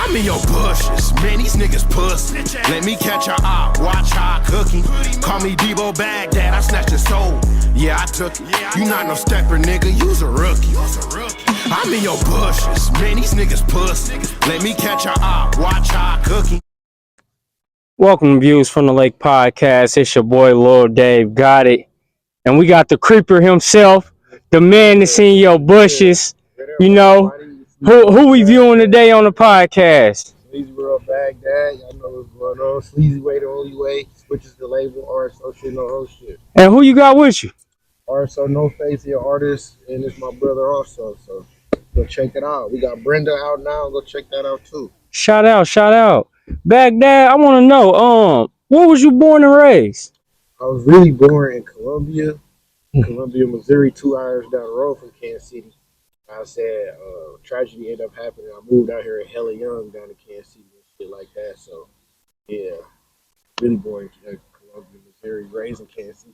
I'm in your bushes, man, these niggas pussy. Let me catch your eye, watch how I cooking. Call me Debo Bagdad, I snatched his soul. Yeah, I took it. You not no stepper, nigga, you's a rookie. I'm in your bushes, man, these niggas pussy. Let me catch your eye, watch how I cooking. Welcome, Views from the Lake podcast. It's your boy Lil Dave, got it. And we got the creeper himself, the man that's in your bushes. You know, who we viewing today on the podcast? SleazyWorld Baghdad, y'all know what's going on. Sleazy way the only way. Switches the label, RSO shit, no whole shit. And who you got with you? RSO No Face, he an artist, and it's my brother also. So go check it out. We got Brenda out now. Go check that out too. Shout out. Baghdad, I want to know, where was you born and raised? I was really born in Columbia, Missouri, 2 hours down the road from Kansas City. I said, tragedy ended up happening. I moved out here hella young down to Kansas City and shit like that. So, yeah, really born in Columbia, Missouri, raised in Kansas City.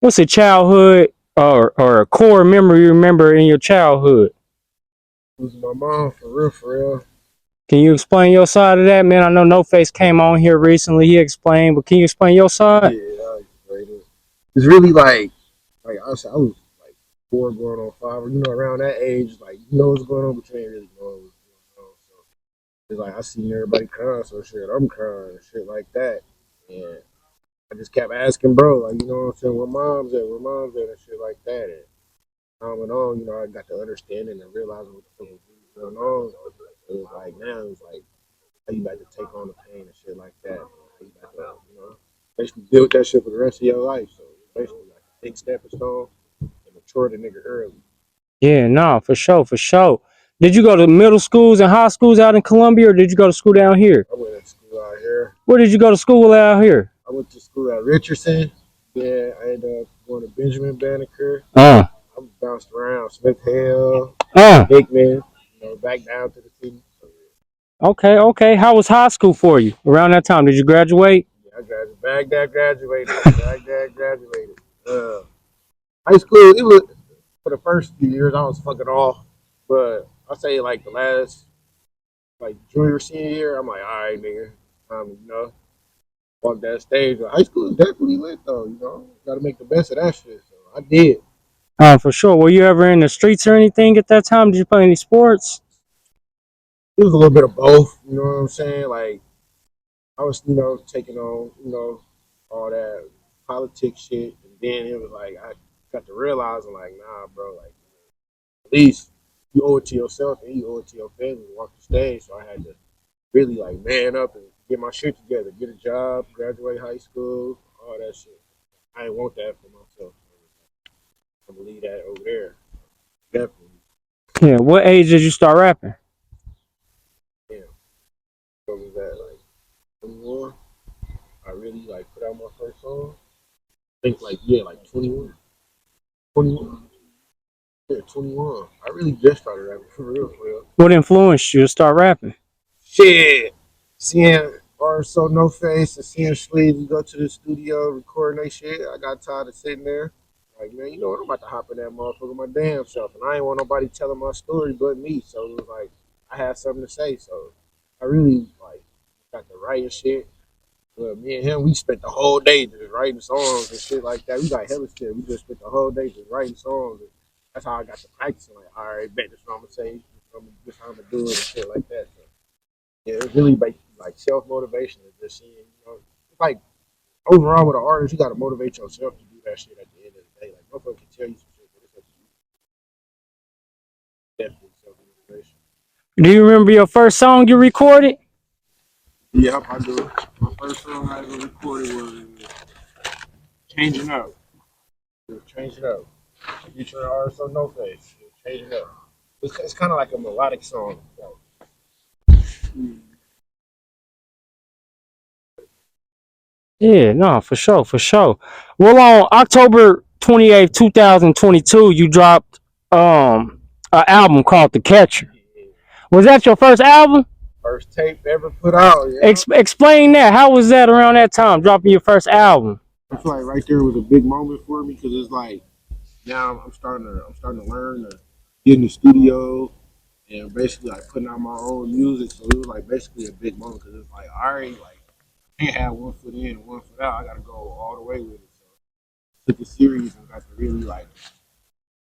What's a childhood or a core memory you remember in your childhood? Losing my mom, for real. Can you explain your side of that, man? I know No Face came on here recently. He explained, but can you explain your side? Yeah, I explained it. It's really like I was like 4 going on 5, you know, around that age, like you know what's going on, but you ain't really know what's going on. So it's like I seen everybody crying, so shit, I'm crying and shit like that. And I just kept asking, bro, like, you know what I'm saying, where mom's at, and shit like that. And time went on, you know, I got to understanding and realizing what the fuck was really going on. It was like now it's like how you about to take on the pain and shit like that. How you about to, you know, basically deal with that shit for the rest of your life. So it's basically like a big stepping stone and mature the nigga early. Yeah, no, for sure. Did you go to middle schools and high schools out in Columbia, or did you go to school down here? I went to school out here. Where did you go to school out here? I went to school at Richardson. Yeah, I ended up going to Benjamin Banneker. I bounced around Smith Hill, Hickman, you know, back down to the city. So, yeah. Okay. How was high school for you around that time? Did you graduate? Yeah, I graduated. Baghdad graduated. High school, it was for the first few years I was fucking off, but I say like the last, like junior senior year, I'm like, all right, nigga, you know, walk that stage. But high school is definitely lit though, you know, got to make the best of that shit. So I did. For sure. Were you ever in the streets or anything at that time? Did you play any sports? It was a little bit of both, you know what I'm saying? Like I was, you know, taking on, you know, all that politics shit, and then it was like I got to realize, I'm like, nah, bro, like at least you owe it to yourself and you owe it to your family to walk the stage. So I had to really like man up and get my shit together, get a job, graduate high school, all that shit. I didn't want that for myself. I'm gonna leave that over there. Definitely. Yeah. What age did you start rapping? Yeah. What was that, like 21? I really like put out my first song. I think like 21. 21. Yeah, 21. I really just started rapping for real. What influenced you to start rapping? Shit. Seeing RSO No Face and seeing Sleazy go to the studio recording that shit, I got tired of sitting there. Like, man, you know what? I'm about to hop in that motherfucker my damn self. And I ain't want nobody telling my story but me. So it was like, I had something to say. So I really, like, got to write and shit. But me and him, we spent the whole day just writing songs and shit like that. We got hella shit. We just spent the whole day just writing songs. And that's how I got to practicing. Like, all right, bet this is what I'm going to say. This how I'm going to do it and shit like that. So, yeah, it's really like self-motivation. Just seeing, you know, it's like overall with an artist, you got to motivate yourself to do that shit at the end of the day. Like, nobody can tell you some shit, but it's up to you. Definitely self-motivation. Do you remember your first song you recorded? Yep, I do. My first song I ever recorded was Changing Up. It was Changing Up. Featuring RSO No Face. It was Changing Up. It's kind of like a melodic song. Yeah, no, for sure. Well, on October 28th, 2022, you dropped an album called The Catcher. Was that your first album? First tape ever put out. Yeah. Explain that. How was that around that time, dropping your first album? I feel like right there was a big moment for me because it's like now I'm starting to learn to get in the studio and basically like putting out my own music. So it was like basically a big moment because it's like I already like can't have one foot in and one foot out. I got to go all the way with it. So I took it serious and got to really like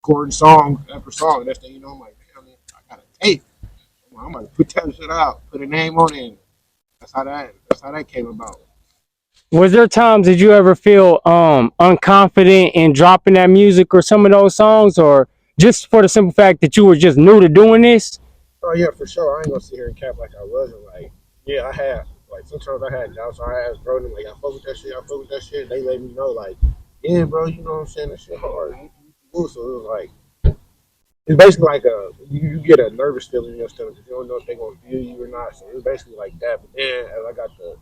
recording song after song. That's the you know I'm like damn man, I got to tape. I'm gonna put that shit out, put a name on it. That's how that came about. Was there times did you ever feel unconfident in dropping that music or some of those songs, or just for the simple fact that you were just new to doing this? Oh yeah, for sure. I ain't gonna sit here and cap like I wasn't. Like, yeah, I had like sometimes I had doubts. So I asked bro, them, like, I fuck with that shit. I fuck with that shit. They let me know, like, yeah, bro, you know what I'm saying? That shit hard. So it was like it's basically like you get a nervous feeling in your stomach because you don't know if they gonna feel you or not. So it was basically like that. But then as I got to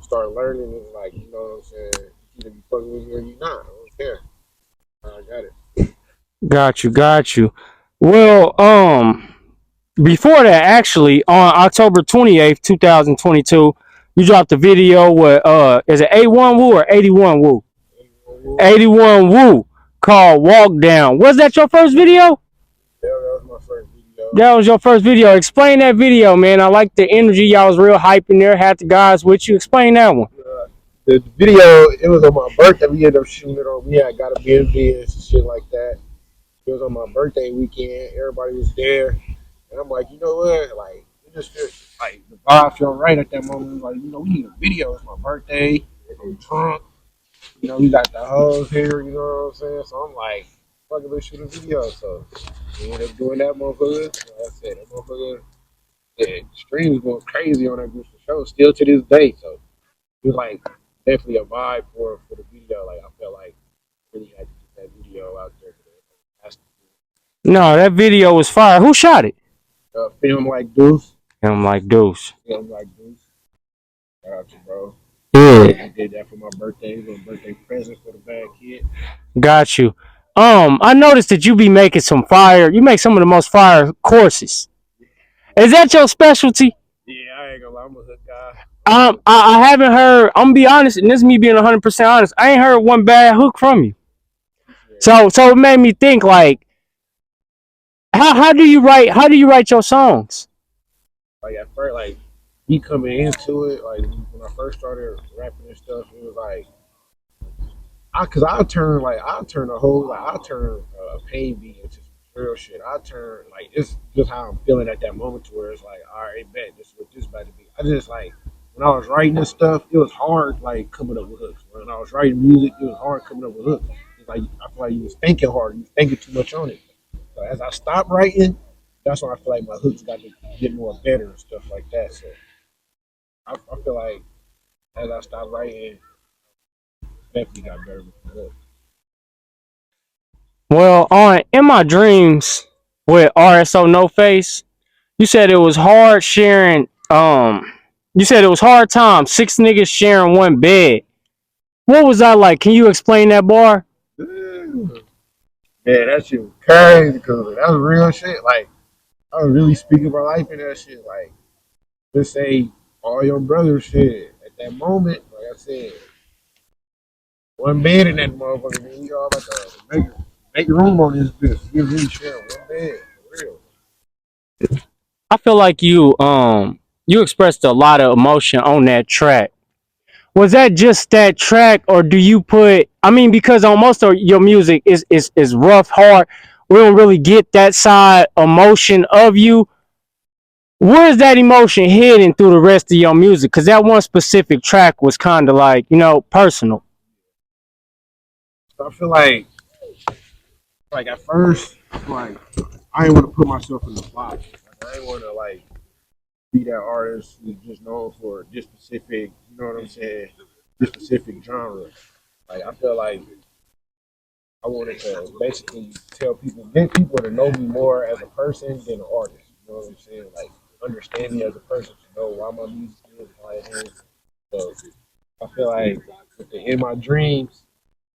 start learning, it's like you know what I'm saying. Either you fucking with me or you not. I don't care. I got it. Got you. Well, before that, actually, on October 28th, 2022, you dropped a video with is it 81 Woo or 81 Woo? 81 Woo called Walk Down. Was that your first video? Yeah, that was my first video. That was your first video. Explain that video, man. I like the energy. Y'all was real hype in there. Had the guys with you. Explain that one. The video, it was on my birthday. We ended up shooting it on. We had got to be in biz and shit like that. It was on my birthday weekend. Everybody was there, and I'm like, you know what? Like, it just feels like the vibe felt right at that moment. Like, you know, we need a video. It's my birthday. I'm drunk. You know, we got the hoes here. You know what I'm saying? So I'm like, fucking let's shoot a video. So we ended up doing that motherfucker. Like I said, that motherfucker. Yeah, streams going crazy on that group of show still to this day. So it was like definitely a vibe for the video. Like I felt like really had to get that video out there. No, that video was fire. Who shot it? Film like Deuce. And I'm like, Deuce. Film like Deuce. Shout out to bro. Yeah. I did that for my birthday. It was a birthday present for the bad kid. Got you. I noticed that you be making some fire. You make some of the most fire courses. Is that your specialty? Yeah, I ain't gonna lie, I'm a hook guy. I haven't heard. I'm gonna be honest, and this is me being 100% honest. I ain't heard one bad hook from you. So it made me think like, how do you write? How do you write your songs? Like at first, like me coming into it, like when I first started rapping and stuff, it was like I'll turn a whole I'll turn a pain beat into some real shit. I'll turn like it's just how I'm feeling at that moment to where it's like, all right, bet this is what this about to be. I just like when I was writing this stuff, it was hard like coming up with hooks. When I was writing music, it was hard coming up with hooks. It's like I feel like you was thinking hard, you was thinking too much on it. So as I stopped writing, that's when I feel like my hooks got to get more better and stuff like that. So I feel like as I stopped writing, definitely got better with the hooks. Well, on In My Dreams with RSO No Face, you said it was hard sharing. You said it was hard time. 6 niggas sharing one bed. What was that like? Can you explain that bar? Yeah, that shit was crazy because that was real shit. Like, I was really speaking my life in that shit. Like, let's say all your brothers shit. At that moment, like I said, one bed in that motherfucker, man. We all about to make room on this bitch. We really sharing one bed, for real. I feel like you expressed a lot of emotion on that track. Was that just that track, or do you put? I mean, because on most of your music is rough, hard. We don't really get that side emotion of you. Where's that emotion hidden through the rest of your music? Because that one specific track was kind of like personal. So I feel like at first, like I didn't want to put myself in the box. Like, I didn't want to like be that artist who's just known for this specific, you know what I'm saying, this specific genre. Like I feel like I wanted to basically tell people, get people to know me more as a person than an artist. You know what I'm saying? Like understand me as a person to know why my music is why it is. So I feel like with the In My Dreams,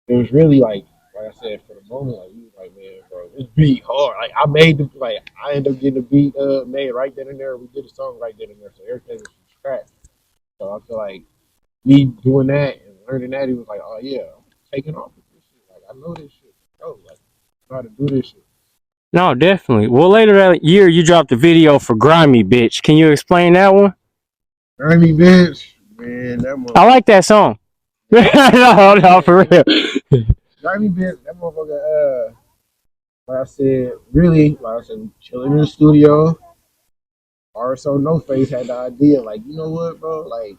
it was really like I said, for the moment, like we was like, man, bro, this beat hard. Like I made the like I ended up getting the beat made right then and there. We did the song right then and there, so everything was from scratch. So I feel like me doing that and learning that, he was like, oh yeah, I'm taking off with this shit. Like I know this shit. Oh, like I know how to do this shit. No, definitely. Well, later that year, you dropped a video for "Grimy Bitch." Can you explain that one? Grimy bitch, man, that I motherfucker. like that song. No, for real. Grimy bitch, that motherfucker. Like I said, really, like I said, chilling in the studio. Also, No Face had the idea, like, you know what, bro? Like,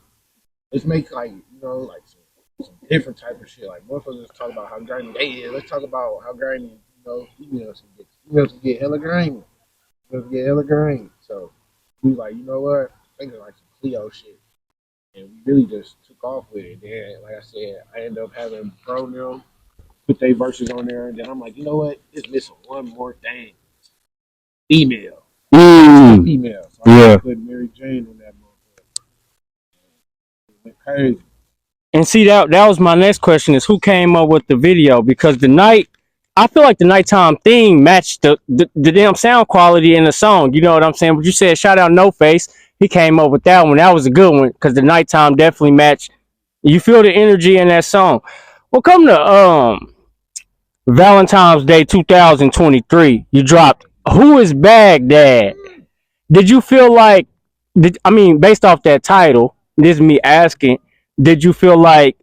let's make like, you know, like some different type of shit. Like, motherfuckers talk about how grimy they is. Let's talk about how grimy, you know, females can get hella grimy. Females can get hella grimy. So we like, you know what? Thinking like some Cleo shit. And we really just took off with it. Then, like I said, I ended up having Pro them put their verses on there, and then I'm like, you know what? It's missing one more thing. Female. Mm, Female. So I yeah. put Mary Jane on that motherfucker. It went crazy. And see that was my next question: is who came up with the video? Because I feel like the nighttime theme matched the damn sound quality in the song. You know what I'm saying? But you said shout out No Face. He came up with that one. That was a good one because the nighttime definitely matched. You feel the energy in that song. Well, come to Valentine's Day 2023. You dropped "Who Is Baghdad." Did you feel like based off that title, this is me asking, did you feel like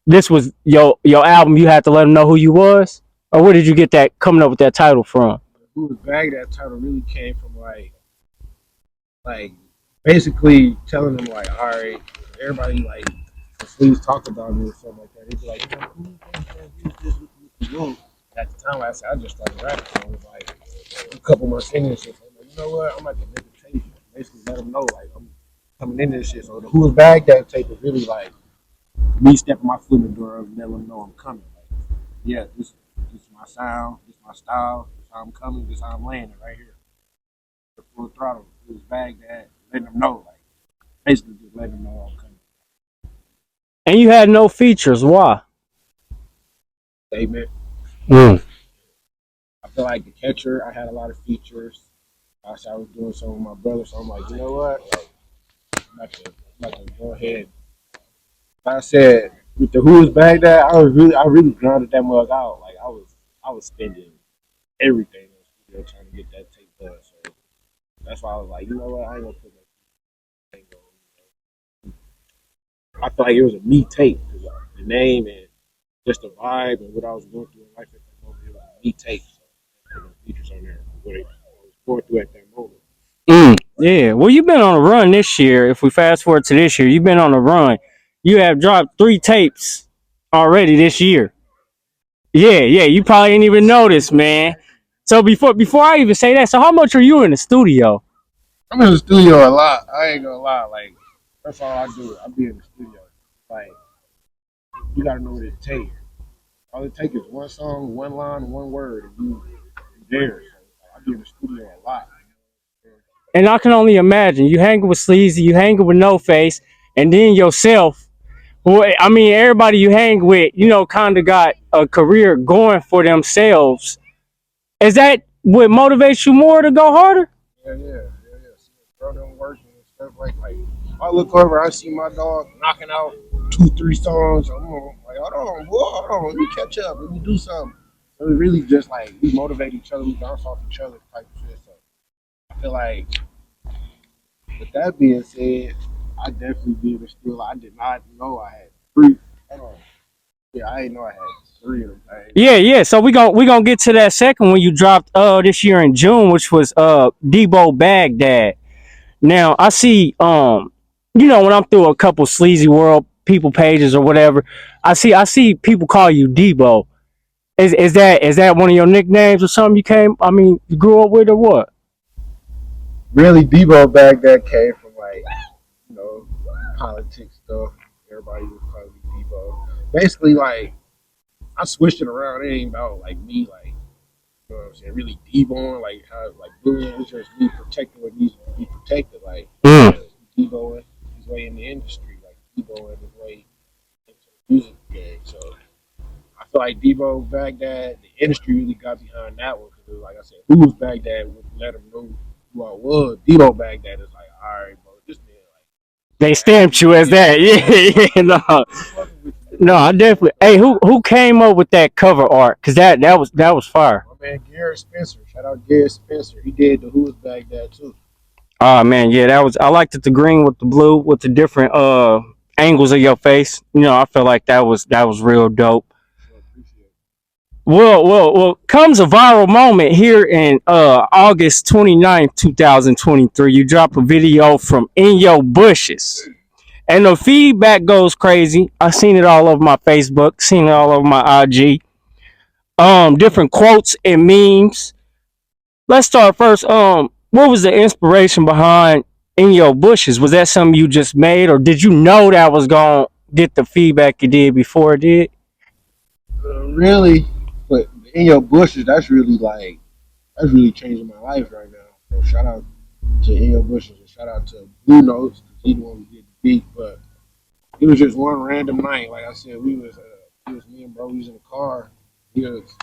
this was your album, you had to let them know who you was? Or where did you get that coming up with that title from? Who was back? That title really came from like basically telling them like, all right, everybody like please talk about me or something like that. They'd be like, you know, who's this? At the time, I said I just started rapping. So it was like a couple more singing shit. So I'm like, you know what? I'm like to make a tape. Basically, let them know like I'm coming in this shit. So the Who Was Baghdad tape is really like me stepping my foot in the door and letting them know I'm coming. Like, yeah, this is my sound, this is my style, this is how I'm coming, this is how I'm landing right here. The full throttle. It was Baghdad, letting them know, like basically just letting them know I'm coming. And you had no features. Why? Statement. Mm. I feel like the catcher, I had a lot of features. I was doing some with my brother, so I'm like, you know what? Like, I'm about to go ahead. Like I said, with the Who Was Baghdad, I really grounded that mug out. Like I was spending everything in the studio trying to get that tape done. So that's why I was like, you know what? I ain't gonna put no thing on. I felt like it was a me tape because the name and just the vibe and what I was going through in life at that moment, it was a me tape. So I put no features on there. What I was going through at that moment. Yeah. Well, you've been on a run this year. If we fast forward to this year, you've been on a run. You have dropped 3 tapes already this year. Yeah. You probably didn't even notice, man. So before I even say that, so how much are you in the studio? I'm in the studio a lot. I ain't gonna lie. Like that's all I do. I be in the studio. Like you gotta know what it takes. All it takes is one song, one line, one word, and you there. So I be in the studio a lot. And I can only imagine you hanging with Sleazy, you hanging with No Face, and then yourself. Well, I mean, everybody you hang with, kind of got a career going for themselves. Is that what motivates you more to go harder? Yeah. See bro them working and stuff like I look over, I see my dog knocking out 2, 3 songs. I'm like, hold on, boy, hold on, let me catch up, let me do something. So we really just like we motivate each other, we bounce off each other type of shit. So I feel like with that being said, I definitely did a still. I did not know I had 3. Hold on. Yeah, I didn't know I had 3 of them things. Yeah. So we gonna get to that second one you dropped this year in June, which was Debo Bagdad. Now I see when I'm through a couple Sleazy World people pages or whatever, I see people call you Debo. Is that one of your nicknames or something you grew up with or what? Really, Debo Bagdad came from like, you know, politics stuff. Everybody was calling me Debo. Basically, like, I switched it around. It ain't about like me, like, you know what I'm saying, really Deboing, like how like bullying is just me protecting what needs to be protected. Like Mm. Deboing his way in the industry, like Deboing his way into the music game. So I feel like Debo Baghdad, the industry really got behind that one because, like I said, who was Baghdad would let him know who I was. Debo Baghdad is like, all right, bro, this man, like, They actually, stamped you as yeah, that. Yeah, no. No, I definitely. Hey, who came up with that cover art? Cause that was fire. My man Garrett Spencer. Shout out Garrett Spencer. He did the Who's Baghdad too. Oh man, yeah, that was. I liked it. The green with the blue with the different angles of your face. You know, I felt like that was real dope. So appreciate it. Well. Comes a viral moment here in August 29th, 2023. You drop a video from In Your Bushes. And the feedback goes crazy. I seen it all over my Facebook, seen it all over my IG. Different quotes and memes. Let's start first. What was the inspiration behind In Your Bushes? Was that something you just made, or did you know that was gonna get the feedback you did before it did? Really, but In Your Bushes, that's really changing my life right now. So shout out to In Your Bushes and shout out to Blue Notes because he the one who did the beat. But it was just one random night. Like I said, it was me and bro. We was in the car. He was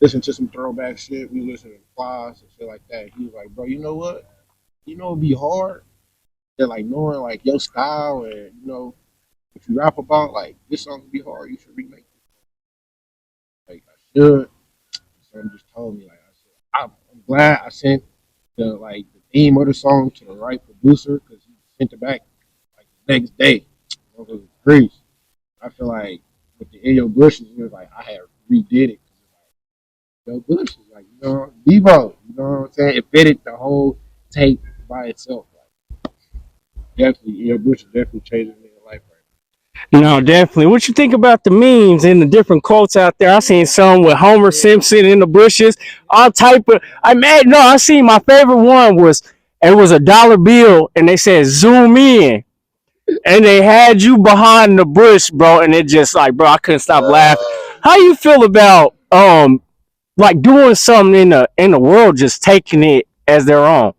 listening to some throwback shit. We listening to Flies and shit like that. He was like, bro, you know what? You know it'd be hard. That like knowing like your style and you know if you rap about like this song would be hard. You should remake it. Like I should. Son just told me like I said I'm glad I sent the theme of the song to the right producer because he sent it back like the next day. It was grease. I feel like with the In Your Bushes, it was like I had redid it because it's like Yo Bushes, like you know Debo, you know what I'm saying? It fitted the whole tape by itself. Like definitely, In Your Bushes definitely changed me in life No, definitely. What you think about the memes and the different quotes out there? I seen some with Homer Simpson in the bushes, all type of. I made no. I seen my favorite one was it was a dollar bill and they said zoom in and they had you behind the bush, bro, and it just like, bro, I couldn't stop laughing. How you feel about like doing something in the world, just taking it as their own?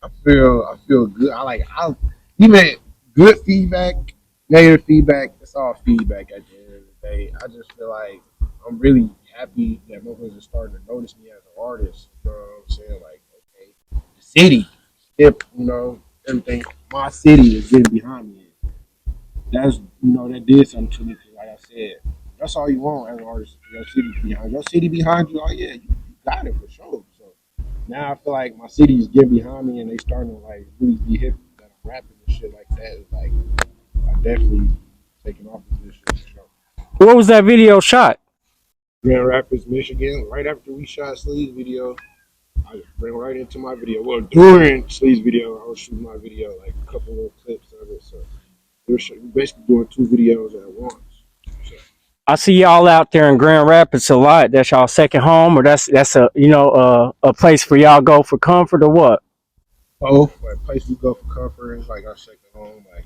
I feel good. I even good feedback, negative feedback. It's all feedback at the end of the day. I just feel like I'm really happy that motherfuckers are starting to notice me as an artist. You know what I'm saying? Like, okay, the city, if you know everything, my city is getting behind me. That's that did something to me. 'Cause like I said, that's all you want as an artist. Your city behind you. Oh yeah, you got it for sure. So now I feel like my city is getting behind me and they starting to like really be hip that I'm rapping and shit like that. It's like I definitely taking off with this shit for sure. What was that video shot? Grand Rapids, Michigan. Right after we shot Sleazy video, I just went right into my video. Well, during Sleazy video, I was shooting my video, like a couple little clips of it. So we were basically doing two videos at once. So, I see y'all out there in Grand Rapids a lot. That's y'all second home, or that's a a place for y'all go for comfort or what? both, like place we go for comfort is like our second home. Like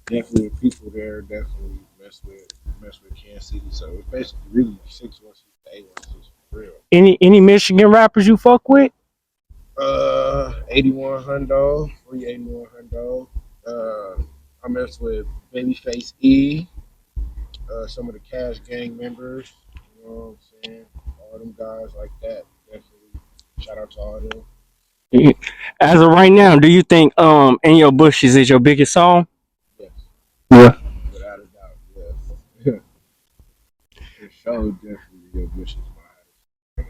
definitely the people there definitely mess with Kansas City. So it's basically really 616 to 816 for real. Any Michigan rappers you fuck with? 81 Hundo, free 81 Hundo. I mess with Babyface E, some of the Cash Gang members. You know what I'm saying? All them guys like that. Definitely shout out to all them. As of right now, do you think In Your Bushes is your biggest song? Yes, Yeah. without a doubt. Yes. For sure, definitely your Bush is my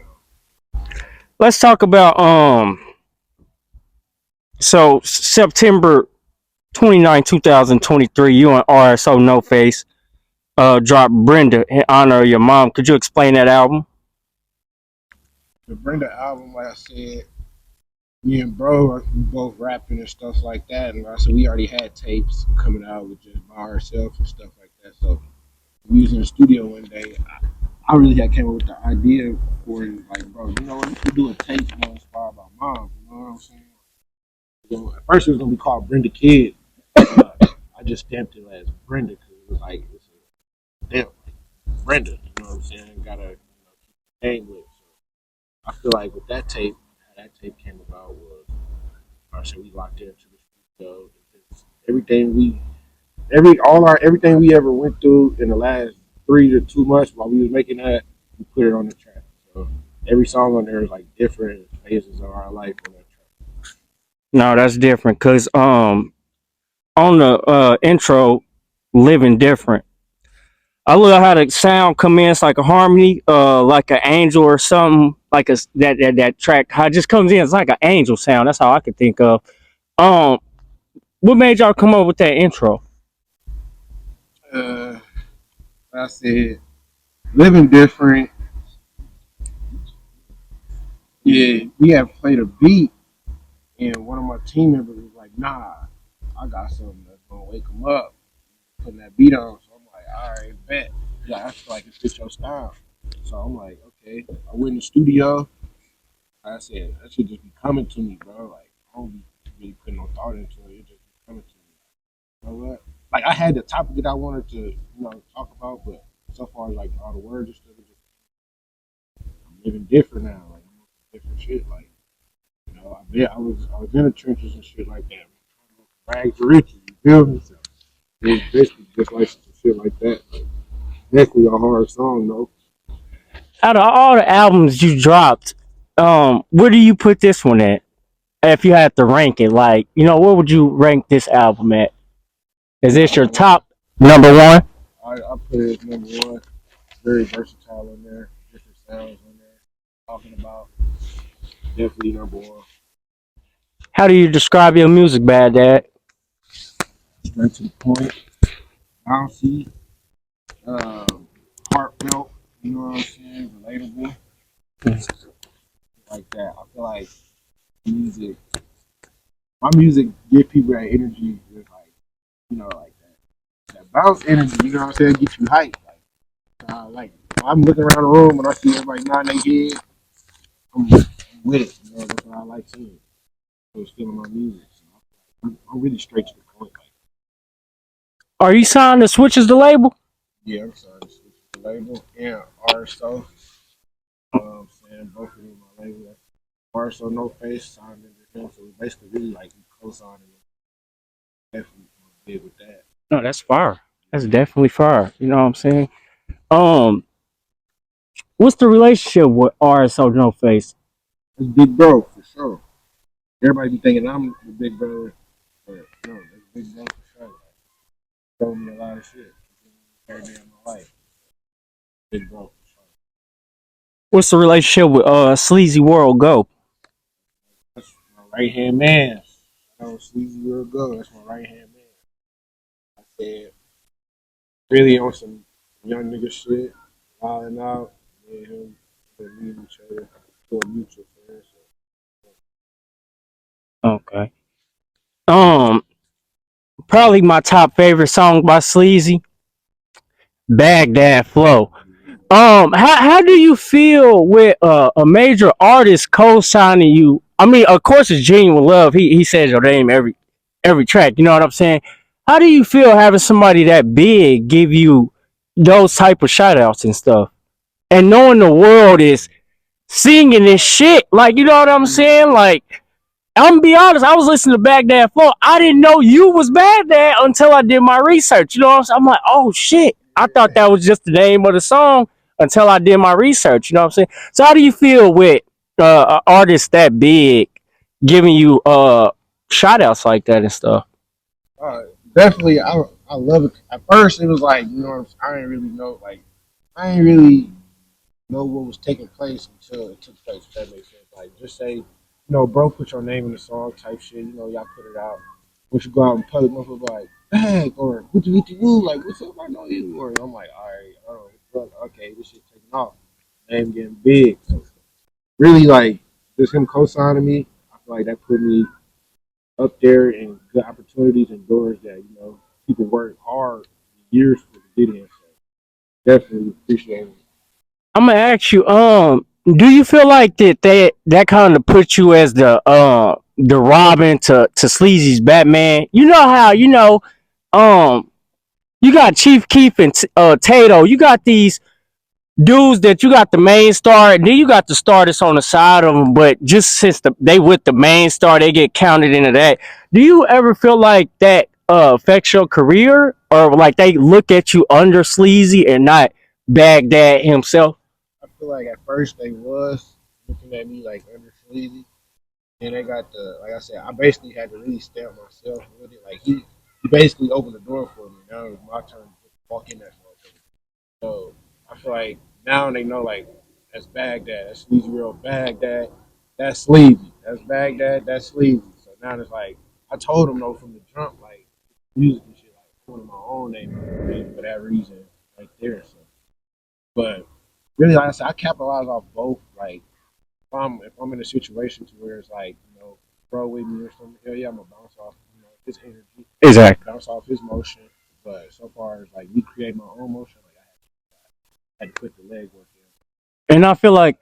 Let's talk about so September 29, 2023, you and RSO No Face dropped Brenda in honor of your mom. Could you explain that album? The Brenda album, like I said, me and bro, we both rapping and stuff like that. And like I said, we already had tapes coming out with just by ourselves and stuff like that. So we was in the studio one day. I really had came up with the idea for it. Like, bro, you know what? You could do a tape inspired by mom. You know what I'm saying? So at first it was gonna be called Brenda Kid. I just stamped it as Brenda because it was like it's a damn like Brenda. You know what I'm saying? Gotta keep the name with. So I feel like with that tape, how that tape came about was, I said we locked into the studio. Everything everything we ever went through in the last 3 to 2 months while we was making that, we put it on the track. So every song on there is like different phases of our life on that track. No, that's different because on the intro, Living Different, I love how the sound come in. It's like a harmony, like an angel or something. Like that track, how it just comes in. It's like an angel sound. That's how I could think of. Um, what made y'all come up with that intro? Uh, I said living different. Yeah, we have played a beat, and one of my team members was like, "Nah, I got something that's gonna wake him up." Putting that beat on, so I'm like, "All right, bet." Yeah, I feel like it fits your style. So I'm like, okay. I went in the studio. I said that should just be coming to me, bro. Like I don't be really putting no thought into it. It just be coming to me. You know what? Like I had the topic that I wanted to, talk about, but so far like all the words and stuff, I'm living different now. Like I'm looking at different shit. Like I was in the trenches and shit like that. Rags to riches, you feel me? So it's basically just like some shit like that. Like, definitely a hard song though. Out of all the albums you dropped, where do you put this one at? If you had to rank it, like, where would you rank this album at? Is this your top number one? I put it as number one. Very versatile on there, different sounds on there. Talking about definitely number one. How do you describe your music, Bad Dad? Straight to the point, bouncy, um, heartfelt. You know what I'm saying? Relatable, like that. I feel like music, my music, give people that energy, just like like that bounce energy. You know what I'm saying? Get you hyped. Like I'm looking around the room and I see everybody nodding their head. I'm with it. That's what I like seeing. I was feeling my music. So I'm really straight to the point. Like, Are you signed to Switches the label? yeah, I'm sorry, this is the label and RSO. Saying both of them my label. RSO No Face signed into him, so we basically really like co-signing him. Definitely did with that. No, that's fire. That's definitely fire. You know what I'm saying? Um, what's the relationship with RSO No Face? It's big bro for sure. Everybody be thinking I'm the big brother, but no, that's big bro for sure. Like, told me a lot of shit every day of my life. Big bro for sure. What's the relationship with SleazyWorldGo? That's my right hand man. SleazyWorldGo. That's my right hand man. I said really on some young nigga shit, wilding out. Me and him been meeting each other through a mutual friend. Okay. Um, probably my top favorite song by Sleazy, Baghdad Flow. How do you feel with a major artist co-signing you? I mean, of course, it's genuine love. He says your name every track. You know what I'm saying? How do you feel having somebody that big give you those type of shout outs and stuff, and knowing the world is singing this shit? Like, you know what I'm saying? Like, I'm gonna be honest. I was listening to Baghdad Flow. I didn't know you was Baghdad until I did my research. You know what I'm saying? I'm like, oh shit. I thought that was just the name of the song until I did my research. You know what I'm saying? So how do you feel with an artist that big giving you shout outs like that and stuff? Uh, Definitely, I love it. At first, it was like I didn't really know I didn't really know what was taking place until it took place. If that makes sense. Like just say, bro, put your name in the song type shit. Y'all put it out. Once you go out in public, motherfucker like, bag or what you woo, like what's up? I know you. Or I'm like, all right, okay, this shit taking off. Name getting big. So really, like just him co-signing me. I feel like that put me up there and good opportunities and doors that people work hard years for to get in. So definitely appreciate it. I'm gonna ask you, do you feel like that kind of puts you as the Robin to Sleazy's Batman? You know how um you got Chief Keef and Tato. You got these dudes that you got the main star, and then you got the star that's on the side of them. But just since they with the main star, they get counted into that. Do you ever feel like that affects your career, or like they look at you under Sleazy and not Baghdad himself? I feel like at first they was looking at me like under sleazy. And they got like I said, I basically had to really stamp myself with it. Like he basically opened the door for me. Now it was my turn to walk in that motherfucker. So I feel like now they know like that's Baghdad, that's SleazyWorld Baghdad, that's Sleazy, that's Baghdad, that's Sleazy. So now it's like I told them though from the jump like music and shit like I wanted my own name for that reason right there. So, but really like I said, I capitalize off both. Like if I'm in a situation to where it's like bro with me or something, hell yeah, I'm gonna bounce off his energy, Exactly. bounce off his motion. But so far as like me create my own motion, like I had to put the legwork in. And I feel like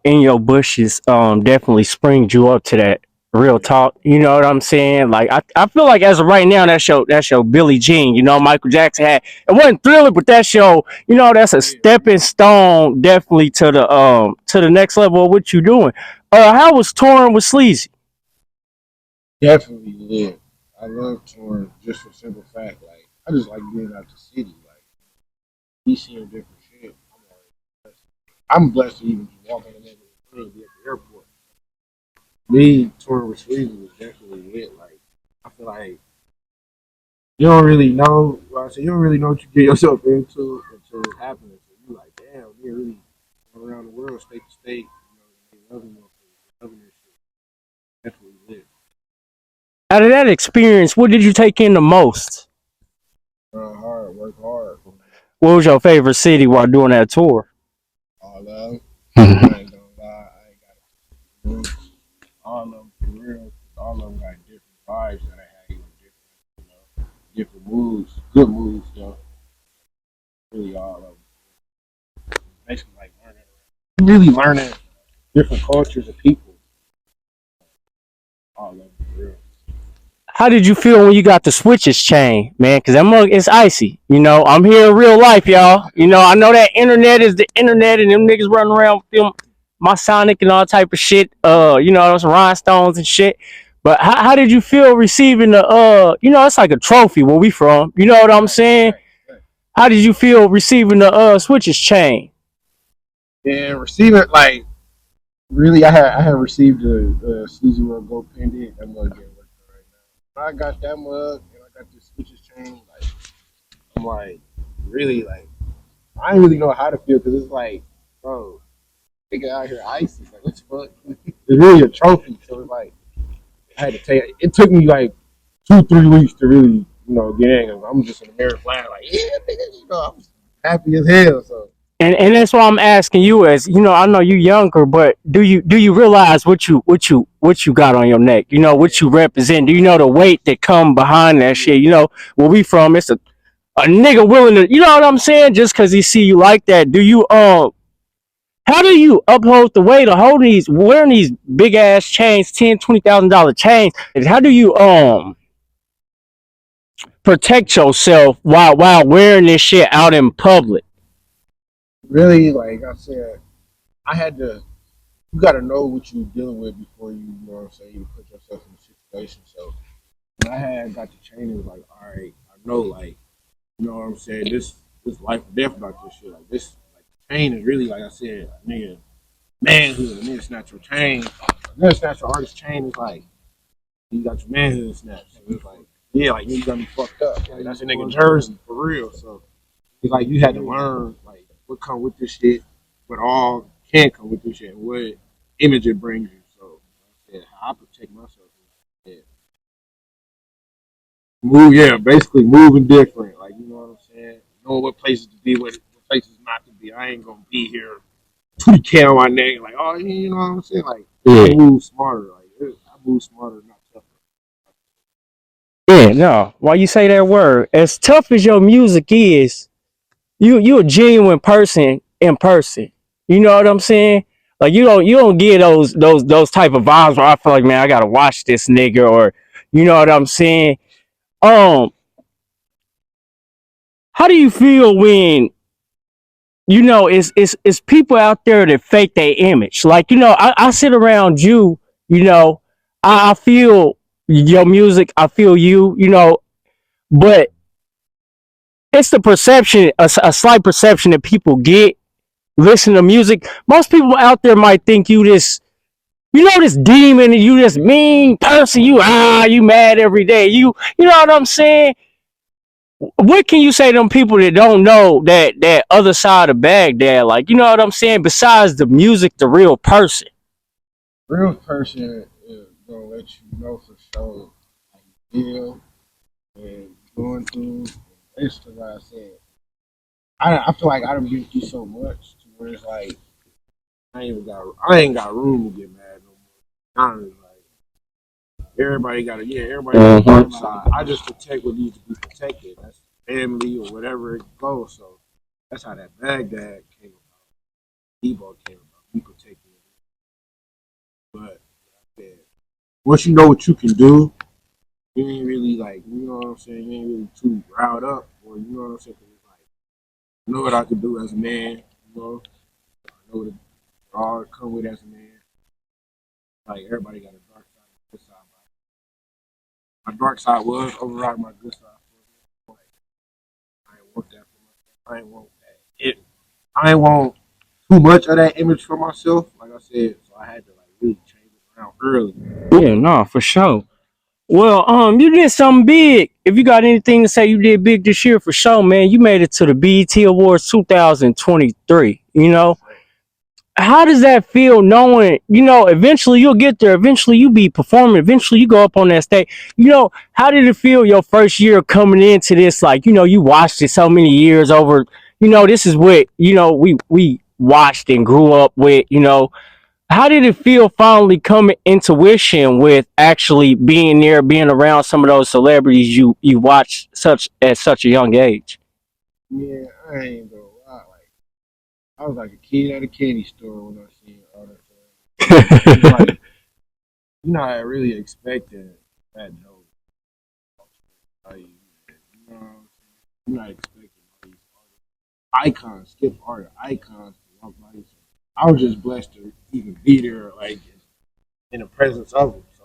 in your bushes definitely springs you up to that real talk. You know what I'm saying? Like I feel like as of right now that's your Billie Jean, Michael Jackson had it wasn't Thriller, but that show, that's a stepping stone definitely to the next level of what you doing. How was Toren with Sleazy? Definitely lit. I love touring just for simple fact. Like I just like being out the city. Like me seeing different shit. I'm blessed to even just walk on the neighborhood and be at the airport. Me touring with Sleazy was definitely lit. Like I feel like you don't really know. Well, I say you don't really know what you get yourself into until it happens. So you like, damn, they really going around the world, state to state. They loving this shit. Definitely lit. Out of that experience, what did you take in the most? Run hard, work hard. What was your favorite city while doing that tour? All of I ain't gonna lie, I ain't got to all of them for real. All of them got different vibes that I had, even different moods, good moods though. Really, all of them. Basically, like really learning different cultures of people. All of them for real. How did you feel when you got the switches chain, man? Because that mug is icy. I'm here in real life, y'all. I know that internet is the internet, and them niggas running around with them my Sonic and all type of shit. Those rhinestones and shit. But how did you feel receiving the it's like a trophy where we from. You know what I'm saying? How did you feel receiving the switches chain? And receiving like really, I had received a SleazyWorldGo pendant. That mug getting worked on right now. I got that mug and I got this switches chain. Like I'm like really like I didn't really know how to feel because it's like, bro, nigga out here icy. Like what the fuck? It's really a trophy, so it's like I had to take. It took me like 2-3 weeks to really get in. I'm just an American flag, like yeah, nigga, I was happy as hell. So. And that's why I'm asking you as I know you younger, but do you realize what you got on your neck? What you represent? Do you know the weight that come behind that shit? Where we from, it's a nigga willing to, you know what I'm saying? Just cause he see you like that. How do you uphold the weight of holding wearing these big ass chains, $10,000-$20,000 chains? And how do you protect yourself while wearing this shit out in public? Really, like I said, I had to. You got to know what you're dealing with before you know what I'm saying. You put yourself in a situation. So when I had got the chain, it was like, all right, I know, like what I'm saying. This life or death about this shit. Like this, like chain is really like I said, a nigga manhood. A nigga snatch your chain. A nigga snatch your artist chain is like you got your manhood snatched. So it's like yeah, like you got me fucked up. Like that's a nigga jersey for real. So it's like you had to learn like what come with this shit, what all can come with this shit, and what image it brings you. So I said, how I protect myself. Yeah. Move, yeah, basically moving different. Like you know what I'm saying. Knowing what places to be, what places not to be. I ain't gonna be here 2K on my neck. Like oh, you know what I'm saying. Like I move smarter. Like I move smarter, not tougher. Yeah, no. Why you say that word? As tough as your music is, you a genuine person in person. You know what I'm saying? Like you don't get those type of vibes where I feel like, man, I gotta watch this nigga, or you know what I'm saying? Um, how do you feel when it's people out there that fake their image? Like, I sit around you, I feel your music, I feel but it's the perception, a slight perception that people get listen to music. Most people out there might think you this demon, and you this mean person. You mad every day. You know what I'm saying? What can you say to them people that don't know that other side of Baghdad? Like, you know what I'm saying? Besides the music, the real person. Real person is gonna let you know for sure how you feel and going through. Basically, like I said, I feel like I done been through so much to where it's like I ain't got room to get mad no more. Honestly, like everybody got a dark side. I just protect what needs to be protected. That's family or whatever it goes. So that's how that Baghdad came about. Debo came about. We protected it. But yeah, once you know what you can do, you ain't really like, you know what I'm saying? You ain't really too riled up, or you know what I'm saying? 'Cause it's like, I know what I can do as a man, you know? I know what it all come with as a man. Like, everybody got a dark side and a good side. My dark side was overriding my good side. Like, I ain't want that for myself. I ain't want that. I ain't want too much of that image for myself, like I said, so I had to like really change it around early. Yeah, no, for sure. Well, you did something big. If you got anything to say you did big this year, for sure, man. You made it to the BET Awards 2023. You know, how does that feel knowing, eventually you'll get there, eventually you be performing, eventually you go up on that stage. How did it feel your first year coming into this? Like, you watched it so many years over, this is what, we watched and grew up with. How did it feel finally coming intuition with actually being there, being around some of those celebrities you watched such at such a young age? Yeah, I ain't gonna lie. Like, I was like a kid at a candy store when I seen all that stuff. It's like, you're not really expecting that dope. Like, you know what I'm saying? You're not expecting all these icons, skip art icons to walk by you. So I was just blessed to even be there, like, in the presence of them. So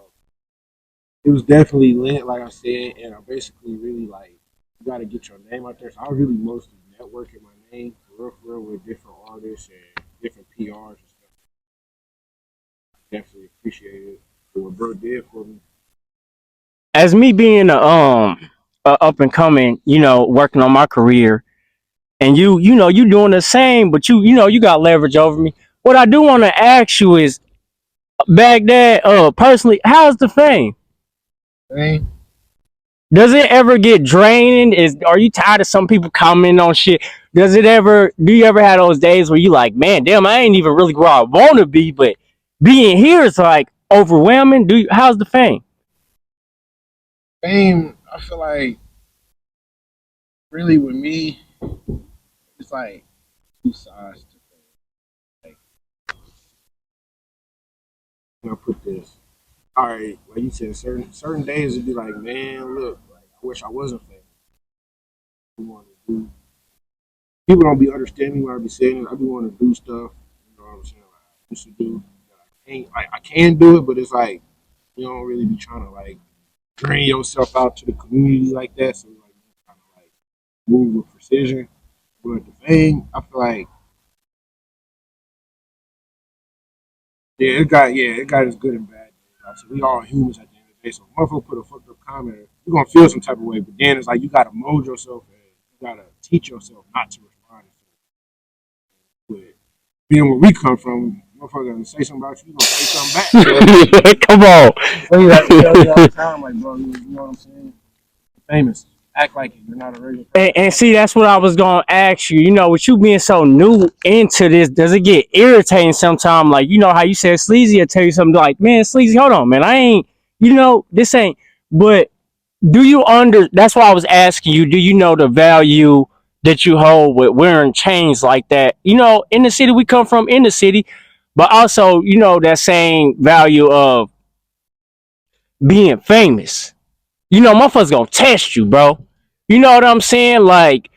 it was definitely lit, like I said, and I basically really like you got to get your name out there. So I was really mostly networking my name for real with different artists and different PRs and stuff. I definitely appreciated what bro did for me. As me being a up and coming, working on my career, and you doing the same, but you got leverage over me. What I do want to ask you is, Baghdad, personally, how's the fame? Hey, Does it ever get draining? Are you tired of some people commenting on shit? Do you ever have those days where you like, man, damn, I ain't even really where I want to be, but being here is like overwhelming? How's the fame? fame, I feel like really with me, it's like two sides to fame. Like, I put this. All right, like you said, certain days it'd be like, man, look, like I wish I wasn't famous. I want to do. People don't be understanding me when I be saying it. I be want to do stuff. You know what I'm saying? Like I used to do. I can do it, but it's like you don't really be trying to like drain yourself out to the community like that. So like you kind of like move with precision. But the thing, I feel like it got its good and bad days. Like, so we all humans at the end of the day. So if a motherfucker put a fucked up comment, you're gonna feel some type of way. But then it's like you gotta mold yourself and you gotta teach yourself not to respond to it. Being where we come from, motherfucker gonna say something about you, you gonna say something back. Come on. So you have to tell you all the time, like, bro, you know what I'm saying? Famous. Act like it. You're not a regular person. And see, that's what I was gonna ask you. With you being so new into this, does it get irritating sometimes? Like, how you said Sleazy will tell you something like, man, Sleazy, hold on, man, I ain't, this ain't. But do you that's why I was asking you, do you know the value that you hold with wearing chains like that? In the city we come from, in the city, but also, that same value of being famous. Motherfuckers gonna test you, bro. You know what I'm saying? Like,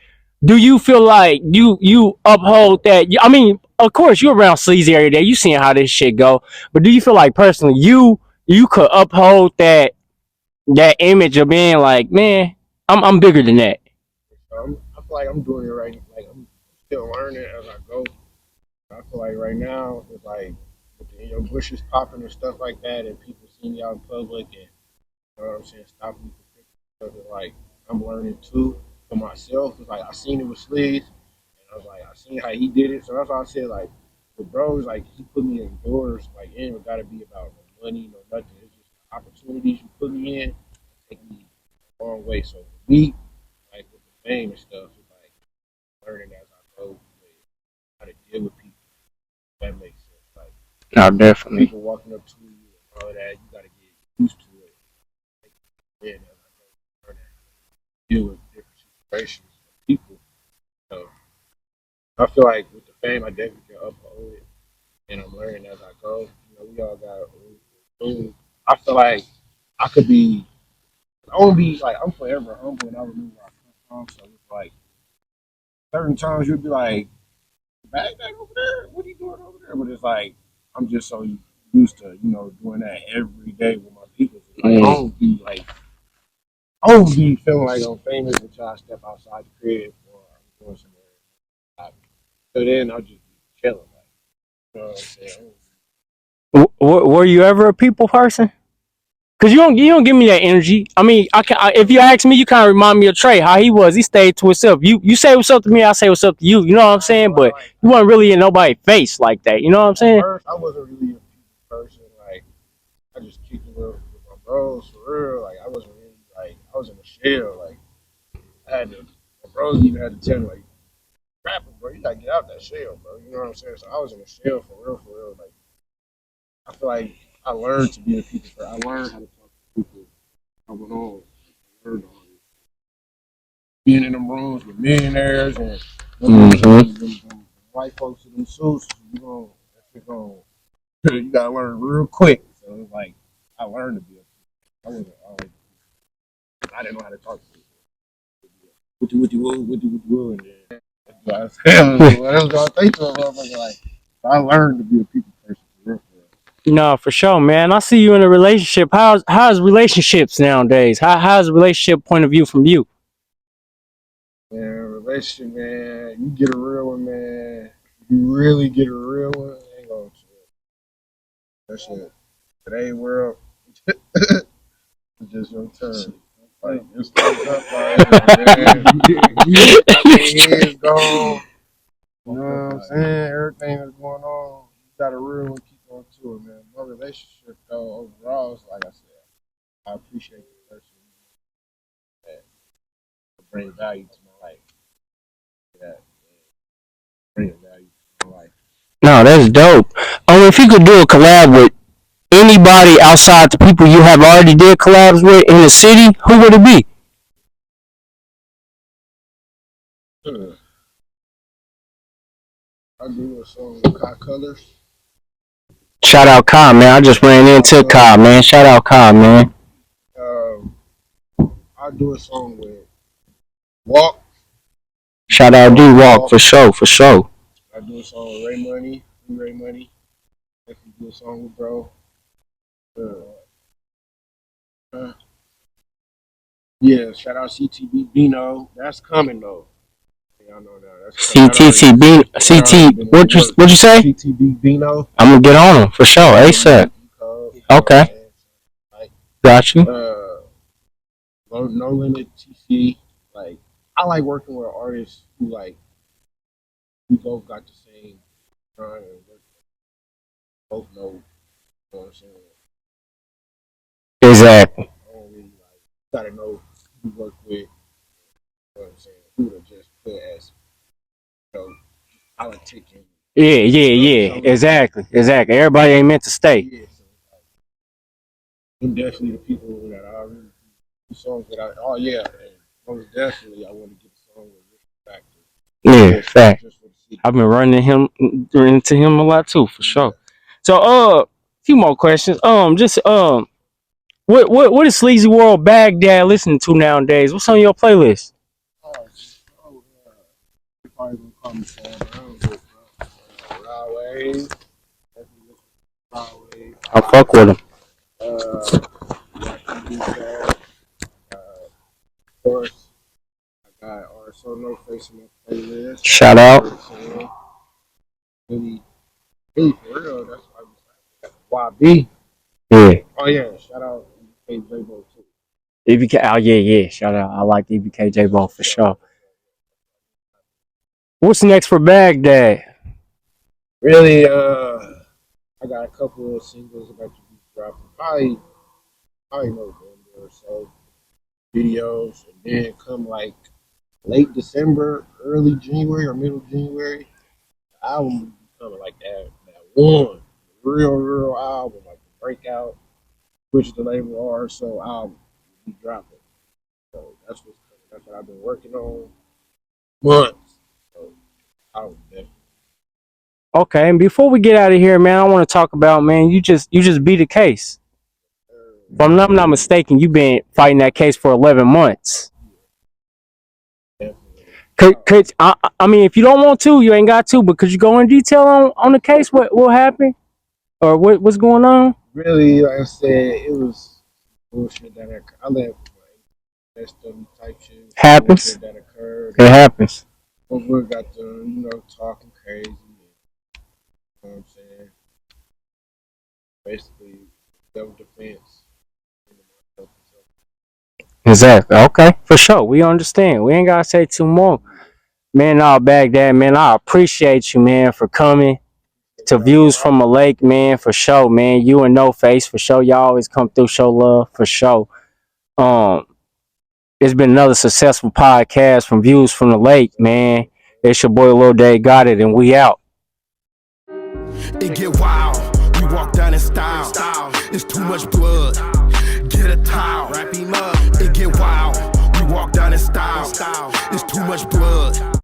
do you feel like you uphold that? I mean, of course, you're around Sleazy every day. You seeing how this shit go. But do you feel like personally you could uphold that image of being like, man, I'm bigger than that. I feel like I'm doing it right. Like I'm still learning as I go. I feel like right now it's like your bushes popping and stuff like that, and people see me out in public, and you know what I'm saying, stopping me from picking stuff. Like I'm learning too. for myself. It's like I seen it with Sleazy, and I was like, I seen how he did it. So that's why I said like, with bros, like he put me indoors. Like it ain't gotta be about no money, no nothing. It's just the opportunities you put me in take me a long way. So for me, like with the fame and stuff, it's like learning as I go, with how to deal with people. If that makes sense. Like No, definitely. people walking up to you and all of that, you gotta get used to it. Like, yeah, as I go, learning how to deal with different situations and people. So I feel like with the fame, I definitely can uphold it, and I'm learning as I go. You know, we all got room for improvement. I feel like I could be, I won't be like I'm forever humble, and I remember where I come from. So it's like certain times you'll be like, Baghdad over there, what are you doing over there? But it's like I'm just so used to doing that every day with my people. Like, I don't be feeling like I'm famous until I step outside the crib or I'm going somewhere. So then I'll just be chilling. Like, you know what I'm saying? Were you ever a people person? Cause you don't give me that energy. I mean, if you ask me, you kind of remind me of Trey. How he was, he stayed to himself. You say what's up to me, I say what's up to you. You know what I'm saying? But you weren't really in nobody's face like that. You know what I'm saying? First, I wasn't really a people person. Like, I just kicked it with my bros for real. Like, I wasn't really, like, I was in a shell. Like, my bros even had to tell me, like, rapping, bro, you gotta get out that shell, bro. You know what I'm saying? So I was in a shell for real, for real. Like, I feel like I learned to be a people person. I learned how to talk to people. I went on. I learned all this. Being in them rooms with millionaires and them white folks in them suits, you gotta learn real quick. So it's like I learned to be a people. I wasn't always. I didn't know how to talk to people. What you woo, and then that's what I was thinking of. Like, I learned to be a people person for real, for real. No, for sure, man. I see you in a relationship. How's relationships nowadays? How's a relationship point of view from you? Man, relationship, man. You get a real one, man. You really get a real one. Ain't gonna that shit. Today world, it's just your turn. Like it's up already, man. Head's gone. You know what I'm saying? Everything that's going on, you got a real one. Keep on to it, man. My relationship, though, overall, is like I said, I appreciate the person that bring value to my life. That bring value to my life. No, that's dope. If you could do a collab with anybody outside the people you have already did collabs with in the city, who would it be? I do a song with Kai Colors. Shout out Kai, man. I just ran into Kai, man. Shout out Kai, man. Um, I do a song with Walk. Shout out D Walk for sure, for sure. I do a song with Ray Money. Ray Money. Definitely do a song with Bro. Uh, yeah, shout out CTB Bino. That's coming though. Y'all know that. That's CTTB, CT. What you say? CTB Bino. I'm gonna get on him for sure. ASAP. Okay. Got you. No Limit TC. Like I like working with artists who like we both got the same grind and work, both know, you know what I'm saying? Exactly. I don't really like gotta know who you work with, you know what I'm saying? Who to just put as politicking. Yeah. Exactly. Everybody ain't meant to stay. Yeah, so them definitely the people that I really do songs that oh yeah, and most definitely I want to get a song with Richard Factor. Yeah, fact. I've been running into him a lot too, for sure. So, a few more questions. Just what is SleazyWorld Baghdad listening to nowadays? What's on your playlist? Probably gonna call me Sam. I don't know, Raw Wave. I fuck with him. Of course, I got so no face in my playlist. Shout out. Really, for real. That's why YB. Yeah. Oh yeah, shout out Debo too. EBK. Oh yeah. Shout out. I like EBK J-Ball for sure. What's next for Baghdad? Really, I got a couple of singles about to be dropping. Probably November or so. Videos, and then come like late December, early January or middle January, the album will be coming like that one real album, like the breakout, which the label are so album will be dropping. So that's what's coming. That's what I've been working on months. So I was definitely. Okay, and before we get out of here, man, I want to talk about, man, you just beat a case. If I'm not mistaken, you've been fighting that case for 11 months. Could I mean, if you don't want to, you ain't got to, but could you go in detail on the case? What happened? Or what's going on? Really, like I said, it was bullshit that I let SW type shit. Happens. That occurred. It happens. We got to, talking crazy. You know what I'm saying? Basically, self-defense. Exactly. Okay, for sure. We understand. We ain't gotta say too more. Man, Baghdad, man, I appreciate you, man, for coming to Views from a Lake, man, for sure, man. You and No Face, for sure. Y'all always come through, show love, for sure. It's been another successful podcast from Views from the Lake, man. It's your boy Lil Dave Got It, and we out. It get wild. We walk down in style. It's too much blood. Get a towel. Wrap him up. It get wild. We walk down in style. It's too much blood.